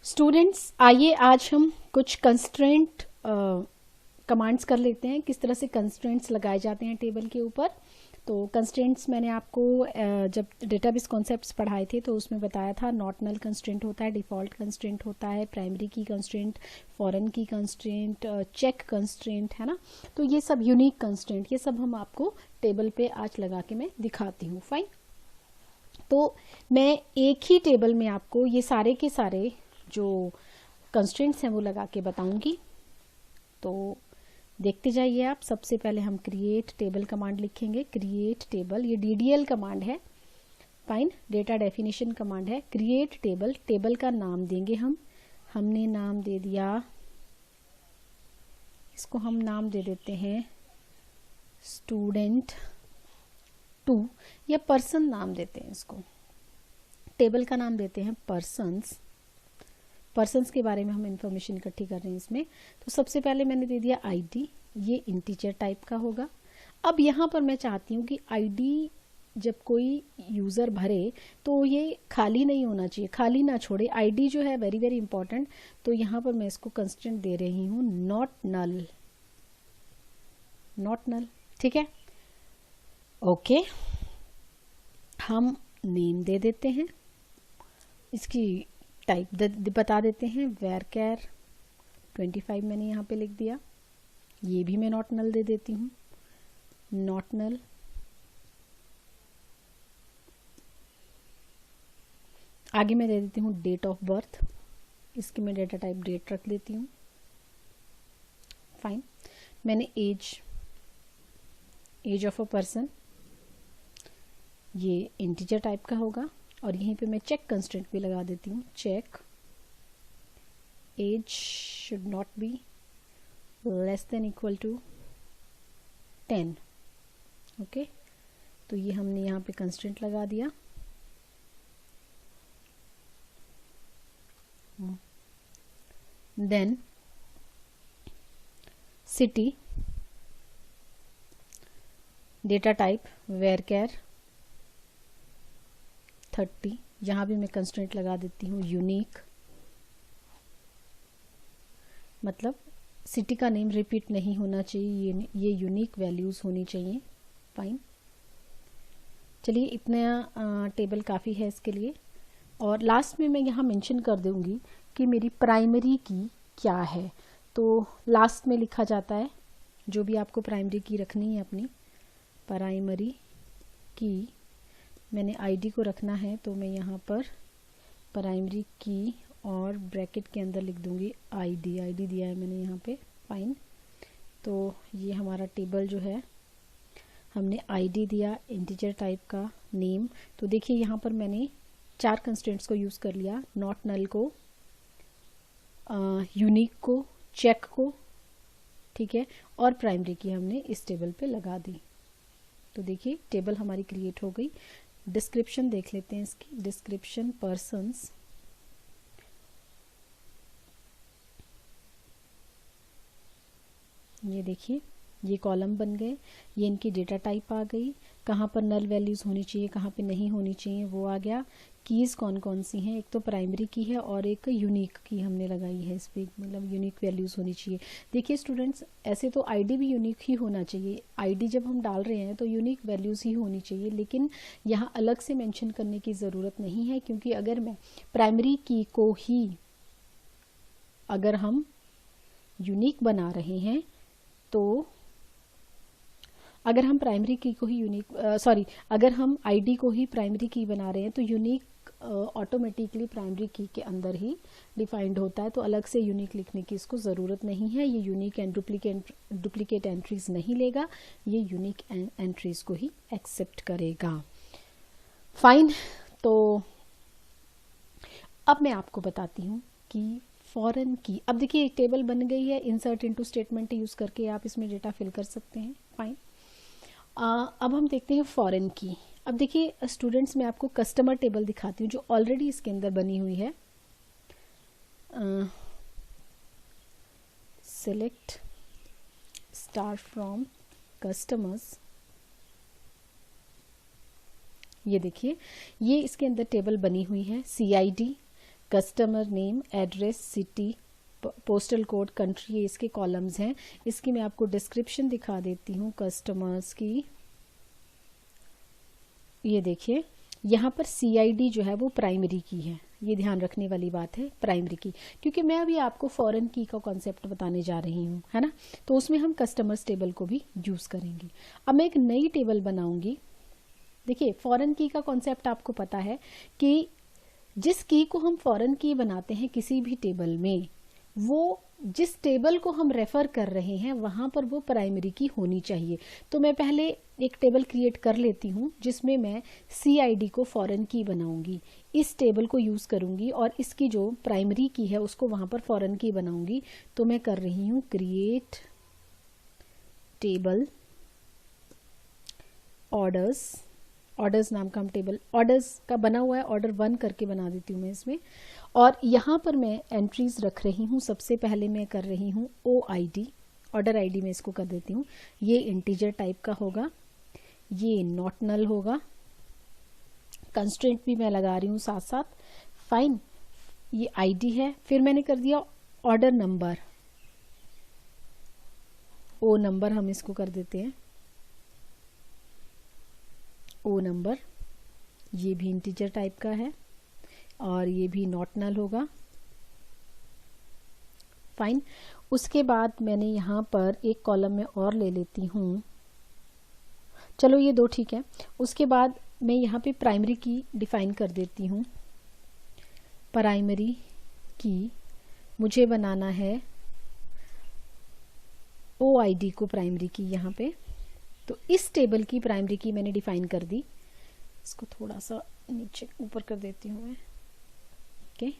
Students, आइए आज हम कुछ कंस्ट्रेंट कमांड्स कर लेते हैं। किस तरह से कंस्ट्रेंट्स लगाए जाते हैं टेबल के ऊपर। तो कंस्ट्रेंट्स मैंने आपको जब डेटाबेस कॉन्सेप्ट्स पढ़ाए थे तो उसमें बताया था। नॉट नल कंस्ट्रेंट होता है, डिफ़ॉल्ट कंस्ट्रेंट होता है, प्राइमरी की कंस्ट्रेंट, फॉरेन की कंस्ट्रेंट, चेक कंस्ट्रेंट, है ना। तो ये सब यूनिक कंस्ट्रेंट, ये सब हम आपको टेबल पे आज लगा के मैं दिखाती हूँ। फाइन। तो मैं एक ही टेबल में आपको ये सारे के सारे जो कंस्ट्रेंट्स हैं वो लगा के बताऊंगी। तो देखते जाइए आप। सबसे पहले हम क्रिएट टेबल कमांड लिखेंगे। क्रिएट टेबल, ये DDL कमांड है। फाइन। डेटा डेफिनेशन कमांड है। क्रिएट टेबल, टेबल का नाम देंगे हम। हमने नाम दे दिया, इसको हम नाम दे देते हैं स्टूडेंट 2, या पर्सन नाम देते हैं इसको। टेबल का नाम देते हैं पर्सन्स। पर्सन्स के बारे में हम इंफॉर्मेशन इकट्ठी कर रहे हैं इसमें। तो सबसे पहले मैंने दे दिया आईडी, ये इंटीजर टाइप का होगा। अब यहाँ पर मैं चाहती हूँ कि आईडी जब कोई यूज़र भरे तो ये खाली नहीं होना चाहिए, खाली ना छोड़े। आईडी जो है वेरी वेरी इंपॉर्टेंट। तो यहाँ पर मैं इसको कंस्टेंट दे रही हूँ नॉट नल, नॉट नल। ठीक है, ओके। हम नेम दे देते हैं, इसकी टाइप बता देते हैं। varchar 25 मैंने यहाँ पे लिख दिया। ये भी मैं नॉट नल दे देती हूँ, नॉट नल। आगे मैं दे देती हूँ डेट ऑफ बर्थ, इसकी मैं डेटा टाइप डेट रख देती हूँ। फाइन। मैंने एज ऑफ अ पर्सन, ये इंटीजर टाइप का होगा। और यहीं पे मैं चेक कंस्ट्रेंट भी लगा देती हूँ। Check age should not be less than equal to 10। Okay, तो ये हमने यहाँ पे कंस्ट्रेंट लगा दिया। Then city, data type varchar 30, यहाँ भी मैं कंस्ट्रेंट लगा देती हूँ यूनिक, मतलब सिटी का नेम रिपीट नहीं होना चाहिए, ये यूनिक वैल्यूज़ होनी चाहिए। फाइन। चलिए, इतना टेबल काफ़ी है इसके लिए। और लास्ट में मैं यहाँ मेंशन कर दूँगी कि मेरी प्राइमरी की क्या है। तो लास्ट में लिखा जाता है जो भी आपको प्राइमरी की रखनी है अपनी। प्राइमरी की मैंने आईडी को रखना है, तो मैं यहाँ पर प्राइमरी की और ब्रैकेट के अंदर लिख दूँगी आईडी। आईडी दिया है मैंने यहाँ पे। फाइन। तो ये हमारा टेबल जो है, हमने आईडी दिया, इंटीजर टाइप का, नेम। तो देखिए यहाँ पर मैंने 4 कंस्टेंट्स को यूज़ कर लिया। नॉट नल को, यूनिक को, चेक को, ठीक है, और प्राइमरी की हमने इस टेबल पे लगा दी। तो देखिए टेबल हमारी क्रिएट हो गई। डिस्क्रिप्शन देख लेते हैं इसकी। डिस्क्रिप्शन पर्सन्स, ये देखिए ये कॉलम बन गए, ये इनकी डेटा टाइप आ गई। कहाँ पर नल वैल्यूज़ होनी चाहिए, कहाँ पे नहीं होनी चाहिए, वो आ गया। कीज़ कौन कौन सी हैं, एक तो प्राइमरी की है और एक यूनिक की हमने लगाई है इस पर, मतलब यूनिक वैल्यूज़ होनी चाहिए। देखिए स्टूडेंट्स, ऐसे तो आईडी भी यूनिक ही होना चाहिए। आईडी जब हम डाल रहे हैं तो यूनिक वैल्यूज़ ही होनी चाहिए, लेकिन यहाँ अलग से मेंशन करने की ज़रूरत नहीं है, क्योंकि अगर मैं प्राइमरी की को ही अगर हम यूनिक बना रहे हैं तो अगर हम प्राइमरी की को ही यूनिक अगर हम आईडी को ही प्राइमरी की बना रहे हैं तो यूनिक ऑटोमेटिकली प्राइमरी की के अंदर ही डिफाइंड होता है। तो अलग से यूनिक लिखने की इसको ज़रूरत नहीं है। ये यूनिक एंड डुप्लीकेट एंट्रीज नहीं लेगा, ये यूनिक एंट्रीज को ही एक्सेप्ट करेगा। फाइन। तो अब मैं आपको बताती हूँ कि फॉरेन की। अब देखिए एक टेबल बन गई है, इंसर्ट इनटू स्टेटमेंट यूज़ करके आप इसमें डेटा फिल कर सकते हैं। फाइन। अब हम देखते हैं फॉरेन की। अब देखिए स्टूडेंट्स, मैं आपको कस्टमर टेबल दिखाती हूँ जो ऑलरेडी इसके अंदर बनी हुई है। सेलेक्ट स्टार्ट फ्रॉम कस्टमर्स, ये देखिए ये इसके अंदर टेबल बनी हुई है। CID customer name, address, city, postal code, country, ये इसके कॉलम्स हैं। इसकी मैं आपको डिस्क्रिप्शन दिखा देती हूँ कस्टमर्स की। ये देखिए यहाँ पर CID जो है वो प्राइमरी की है, ये ध्यान रखने वाली बात है, प्राइमरी की, क्योंकि मैं अभी आपको फॉरेन की का कॉन्सेप्ट बताने जा रही हूँ, है ना। तो उसमें हम कस्टमर्स टेबल को भी यूज करेंगे। अब मैं एक नई टेबल बनाऊंगी। देखिए फॉरेन की का कॉन्सेप्ट आपको पता है कि जिस की को हम फॉरेन की बनाते हैं किसी भी टेबल में, वो जिस टेबल को हम रेफर कर रहे हैं वहां पर वो प्राइमरी की होनी चाहिए। तो मैं पहले एक टेबल क्रिएट कर लेती हूँ जिसमें मैं CID को फॉरेन की बनाऊंगी, इस टेबल को यूज करूंगी और इसकी जो प्राइमरी की है उसको वहां पर फॉरेन की बनाऊंगी। तो मैं कर रही हूँ क्रिएट टेबल ऑर्डर्स नाम का हम टेबल ऑर्डर्स का बना हुआ है, ऑर्डर 1 करके बना देती हूँ मैं इसमें। और यहाँ पर मैं एंट्रीज रख रही हूँ। सबसे पहले मैं कर रही हूँ OID, ऑर्डर ID में इसको कर देती हूँ। ये इंटीजर टाइप का होगा, ये नॉट नल होगा, कंस्ट्रेंट भी मैं लगा रही हूँ साथ साथ, फाइन। ये ID है, फिर मैंने कर दिया ऑर्डर नंबर, O नंबर हम इसको कर देते हैं, O नंबर, ये भी इंटीजर टाइप का है और ये भी नॉट नल होगा, फाइन। उसके बाद मैंने यहाँ पर एक कॉलम में और ले लेती हूँ, चलो ये 2 ठीक है। उसके बाद मैं यहाँ पे प्राइमरी की डिफाइन कर देती हूँ। प्राइमरी की मुझे बनाना है OID को प्राइमरी की यहाँ पे, तो इस टेबल की प्राइमरी की मैंने डिफाइन कर दी। इसको थोड़ा सा नीचे ऊपर कर देती हूँ मैं, ओके।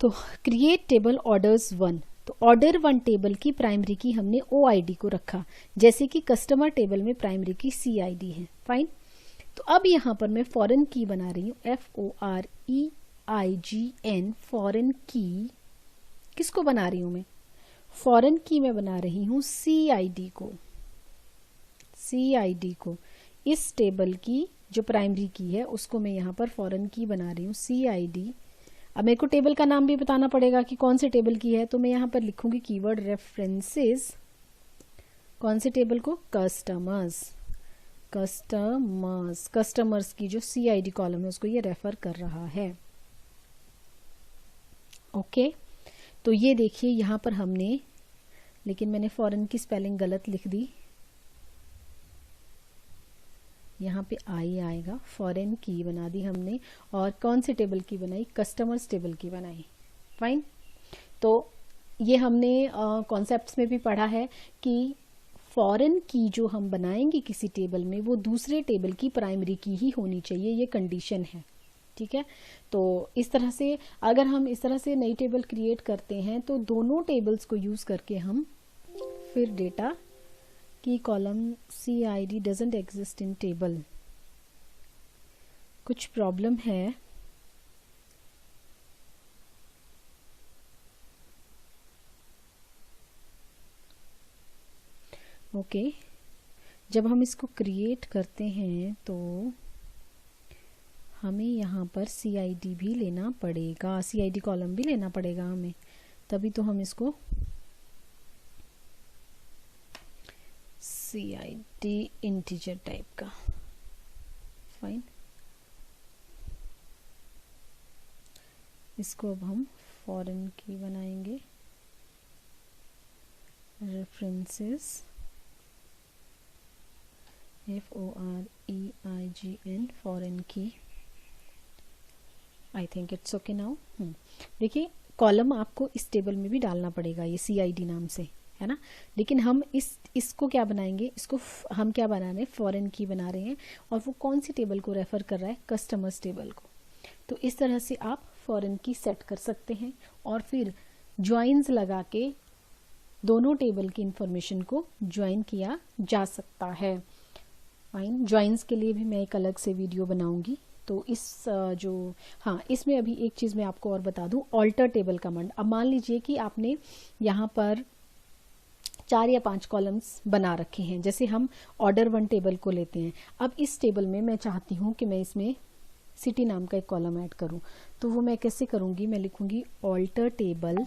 तो क्रिएट टेबल ऑर्डर्स 1, तो ऑर्डर 1 टेबल की प्राइमरी की हमने OID को रखा, जैसे कि कस्टमर टेबल में प्राइमरी की CID है, फाइन। तो अब यहाँ पर मैं फॉरेन की बना रही हूँ, FOREIGN, फॉरेन की। किसको बना रही हूँ मैं? फॉरेन की मैं बना रही हूँ CID को, इस टेबल की जो प्राइमरी की है उसको मैं यहाँ पर फॉरेन की बना रही हूँ CID। अब मेरे को टेबल का नाम भी बताना पड़ेगा कि कौन से टेबल की है, तो मैं यहाँ पर लिखूंगी कीवर्ड रेफरेंसेस। कौन से टेबल को? कस्टमर्स की जो CID कॉलम है उसको ये रेफर कर रहा है, ओके। तो ये देखिए यहाँ पर हमने, लेकिन मैंने फॉरेन की स्पेलिंग गलत लिख दी, यहाँ पे आई आएगा, फॉरेन की बना दी हमने। और कौन से टेबल की बनाई? कस्टमर्स टेबल की बनाई, फाइन। तो ये हमने कॉन्सेप्ट्स में भी पढ़ा है कि फॉरेन की जो हम बनाएंगे किसी टेबल में वो दूसरे टेबल की प्राइमरी की ही होनी चाहिए, ये कंडीशन है, ठीक है। तो इस तरह से अगर हम इस तरह से नई टेबल क्रिएट करते हैं तो दोनों टेबल्स को यूज करके हम फिर डेटा की column CID doesn't exist in table, कुछ प्रॉब्लम है, ओके। जब हम इसको क्रिएट करते हैं तो हमें यहाँ पर CID भी लेना पड़ेगा, CID कॉलम भी लेना पड़ेगा हमें, तभी तो हम इसको CID इंटीजर टाइप का, फाइन। इसको अब हम फॉरेन की बनाएंगे, रेफरेंसेस FOREIGN, फॉरेन की। I think it's okay now. देखिए कॉलम आपको इस टेबल में भी डालना पड़ेगा ये CID नाम से, है ना। लेकिन हम इसको क्या बनाएंगे, इसको हम क्या बना रहे हैं, फॉरेन की बना रहे हैं। और वो कौन सी टेबल को रेफर कर रहा है? कस्टमर्स टेबल को। तो इस तरह से आप फॉरेन की सेट कर सकते हैं और फिर ज्वाइंस लगा के दोनों टेबल की इंफॉर्मेशन को ज्वाइन किया जा सकता है, फाइन। ज्वाइंस के लिए भी मैं एक अलग से वीडियो बनाऊंगी। तो इस जो इसमें अभी एक चीज़ मैं आपको और बता दूं, ऑल्टर टेबल कमांड। अब मान लीजिए कि आपने यहाँ पर 4 या 5 कॉलम्स बना रखे हैं, जैसे हम ऑर्डर 1 टेबल को लेते हैं। अब इस टेबल में मैं चाहती हूँ कि मैं इसमें सिटी नाम का एक कॉलम ऐड करूं, तो वो मैं कैसे करूंगी, मैं लिखूंगी alter table,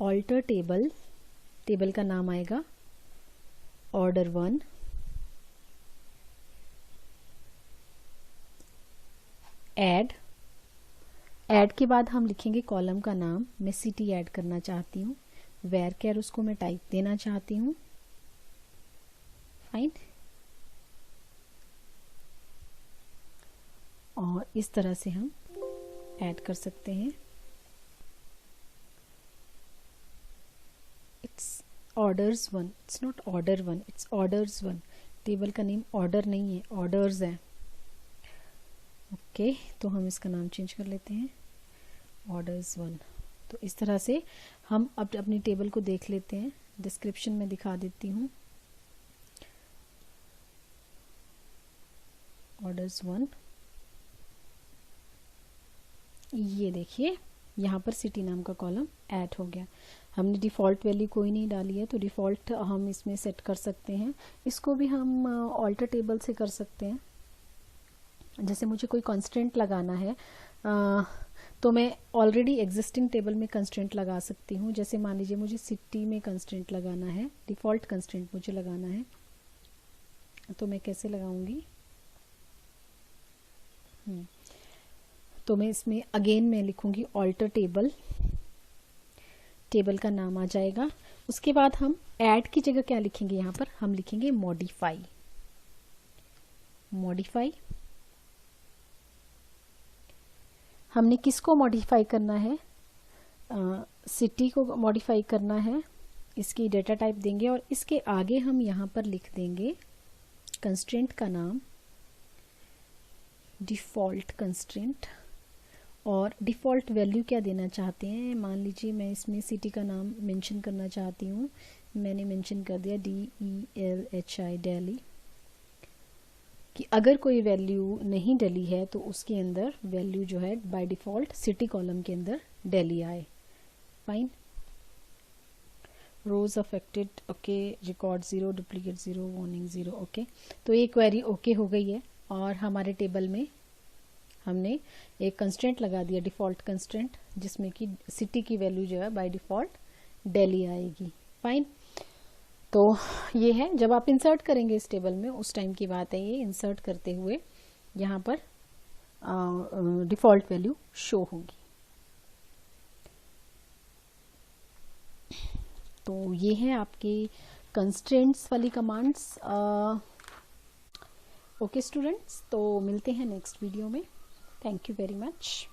alter table, table का नाम आएगा ऑर्डर 1, ऐड, ऐड के बाद हम लिखेंगे कॉलम का नाम, मैं सिटी ऐड करना चाहती हूँ, वेयर केयर उसको मैं टाइप देना चाहती हूँ, फाइन। और इस तरह से हम ऐड कर सकते हैं। It's orders 1, it's not order 1, it's orders 1, table का नेम ऑर्डर नहीं है, ऑर्डर्स है। ओके, तो हम इसका नाम चेंज कर लेते हैं, ऑर्डर्स 1। तो इस तरह से हम अब अपनी टेबल को देख लेते हैं, डिस्क्रिप्शन में दिखा देती हूँ। ऑर्डर्स 1, ये देखिए यहाँ पर सिटी नाम का कॉलम ऐड हो गया। हमने डिफ़ॉल्ट वैल्यू कोई नहीं डाली है, तो डिफ़ॉल्ट हम इसमें सेट कर सकते हैं। इसको भी हम ऑल्टर टेबल से कर सकते हैं। जैसे मुझे कोई कंस्ट्रेंट लगाना है तो मैं ऑलरेडी एग्जिस्टिंग टेबल में कंस्ट्रेंट लगा सकती हूँ। जैसे मान लीजिए मुझे सिटी में कंस्ट्रेंट लगाना है, डिफ़ॉल्ट कंस्ट्रेंट मुझे लगाना है, तो मैं कैसे लगाऊंगी, तो मैं इसमें अगेन मैं लिखूंगी ऑल्टर टेबल, टेबल का नाम आ जाएगा। उसके बाद हम ऐड की जगह क्या लिखेंगे, यहाँ पर हम लिखेंगे मॉडिफाई, मॉडिफाई। हमने किसको मॉडिफाई करना है, सिटी को मॉडिफाई करना है, इसकी डेटा टाइप देंगे और इसके आगे हम यहाँ पर लिख देंगे कंस्ट्रेंट का नाम, डिफ़ॉल्ट कंस्ट्रेंट, और डिफ़ॉल्ट वैल्यू क्या देना चाहते हैं। मान लीजिए मैं इसमें सिटी का नाम मेंशन करना चाहती हूँ, मैंने मेंशन कर दिया DELHI, दिल्ली, कि अगर कोई वैल्यू नहीं डली है तो उसके अंदर वैल्यू जो है बाय डिफ़ॉल्ट सिटी कॉलम के अंदर दिल्ली आए, fine. Rows affected, okay, record 0, duplicate 0, warning 0, okay. तो ये क्वेरी ओके हो गई है और हमारे टेबल में हमने एक कंस्ट्रेंट लगा दिया, डिफ़ॉल्ट कंस्ट्रेंट, जिसमें कि सिटी की वैल्यू जो है बाय डिफ़ॉल्ट दिल्ली आएगी, फाइन। तो ये है, जब आप इंसर्ट करेंगे इस टेबल में उस टाइम की बात है, ये इंसर्ट करते हुए यहाँ पर डिफ़ॉल्ट वैल्यू शो होगी। तो ये है आपके कंस्ट्रेंट्स वाली कमांड्स। ओके स्टूडेंट्स, तो मिलते हैं नेक्स्ट वीडियो में। Thank you very much.